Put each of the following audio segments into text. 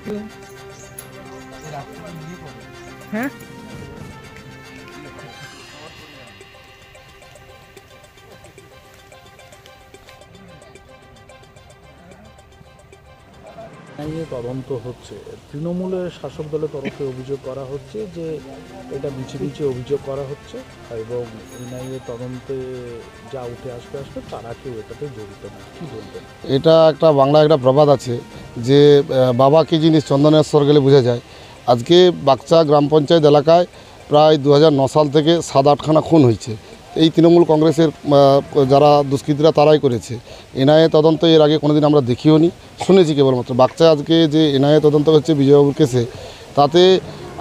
হ্যাঁ, নিয়ে তদন্ত হচ্ছে। তৃণমূলের শাসক দলের তরফে অভিযোগ করা হচ্ছে যে এটা বিছে অভিযোগ করা হচ্ছে এবং এনআইএ তদন্তে যা উঠে আসবে তারা কেউ এটাতে জড়িত না। কী বলবেন? এটা একটা বাংলা একটা প্রবাদ আছে যে বাবা কী জিনিস চন্দনেশ্বর গেলে বোঝা যায়। আজকে বাগচা গ্রাম পঞ্চায়েত এলাকায় প্রায় 2009 সাল থেকে 7-8খানা খুন হয়েছে। এই তৃণমূল কংগ্রেসের যারা দুষ্কৃতীরা তারাই করেছে। এনআইএ তদন্ত এর আগে কোনোদিন আমরা দেখিও নি, শুনেছি কেবলমাত্র। বাগচা আজকে যে এনআইএ তদন্ত হচ্ছে বিজয়বাবুর কেসে, তাতে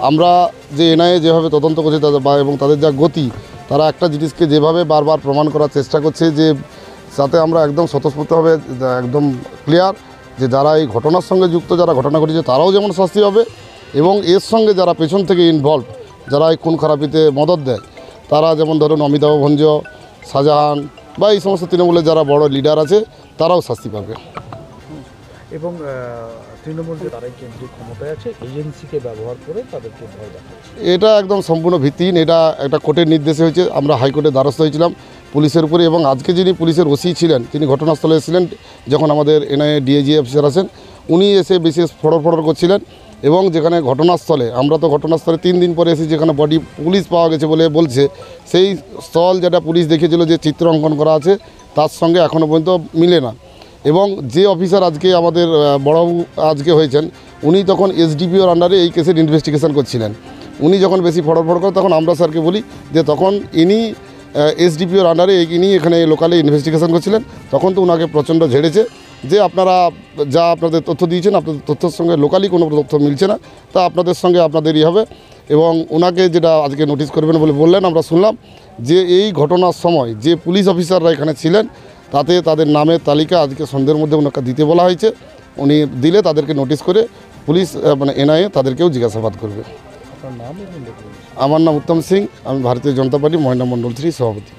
আমরা যে এনআইএ যেভাবে তদন্ত করছে এবং তাদের যা গতি, তারা একটা জিনিসকে যেভাবে বারবার প্রমাণ করার চেষ্টা করছে যে যাতে আমরা একদম স্বতঃস্ফূর্তভাবে একদম ক্লিয়ার যে যারা এই ঘটনার সঙ্গে যুক্ত, যারা ঘটনা ঘটেছে তারাও যেমন শাস্তি হবে এবং এর সঙ্গে যারা পেছন থেকে ইনভলভ, যারা এই খুন খারাপিতে মদত দেয়, তারা যেমন ধরুন অমিতাভ ভঞ্জ, শাহজাহান বা এই সমস্ত তৃণমূলের যারা বড় লিডার আছে তারাও শাস্তি পাবে। এবং তৃণমূল যে তারাই কেন্দ্রিক ক্ষমতায় আছে, এজেন্সিকে ব্যবহার করে তাদেরকে ভয় দেখাচ্ছে। এটা একদম সম্পূর্ণ ভিত্তিহীন। এটা একটা কোর্টের নির্দেশে হয়েছে। আমরা হাইকোর্টের দ্বারস্থ হয়েছিলাম পুলিশের উপরে এবং আজকে যিনি পুলিশের ওসি ছিলেন, তিনি ঘটনাস্থলে এসেছিলেন যখন আমাদের এনআইএ ডিআইজি অফিসার আছেন, উনি এসে বিশেষ ফড়র করছিলেন এবং যেখানে ঘটনাস্থলে, আমরা তো ঘটনাস্থলে 3 দিন পরে এসে যেখানে বডি পুলিশ পাওয়া গেছে বলে বলছে, সেই স্থল যেটা পুলিশ দেখেছিল যে চিত্র অঙ্কন করা আছে তার সঙ্গে এখনও পর্যন্ত মিলে না। এবং যে অফিসার আজকে আমাদের বড়বাবু আজকে হয়েছেন, উনি তখন এসডিপিওর আন্ডারে এই কেসের ইনভেস্টিগেশন করছিলেন। উনি যখন বেশি ফড়র করে তখন আমরা স্যারকে বলি যে তখন ইনি এসডিপিওর আন্ডারে ইনি এখানে লোকালে ইনভেস্টিগেশন করছিলেন, তখন তো ওনাকে প্রচণ্ড ঝেড়েছে যে আপনারা যা আপনাদের তথ্য দিয়েছেন আপনাদের তথ্যের সঙ্গে লোকালি কোনো তথ্য মিলছে না, তা আপনাদের সঙ্গে আপনাদেরই হবে। এবং ওনাকে যেটা আজকে নোটিশ করবেন বলে বললেন, আমরা শুনলাম যে এই ঘটনার সময় যে পুলিশ অফিসাররা এখানে ছিলেন তাতে তাদের নামের তালিকা আজকে সন্ধ্যের মধ্যে ওনাকে দিতে বলা হয়েছে। উনি দিলে তাদেরকে নোটিশ করে পুলিশ এনআইএ তাদেরকেও জিজ্ঞাসাবাদ করবে। আপনার নাম এবং আমার নাম উত্তম সিং, আমি ভারতীয় জনতা পার্টি মহিলা মণ্ডল 3 সভাপতি।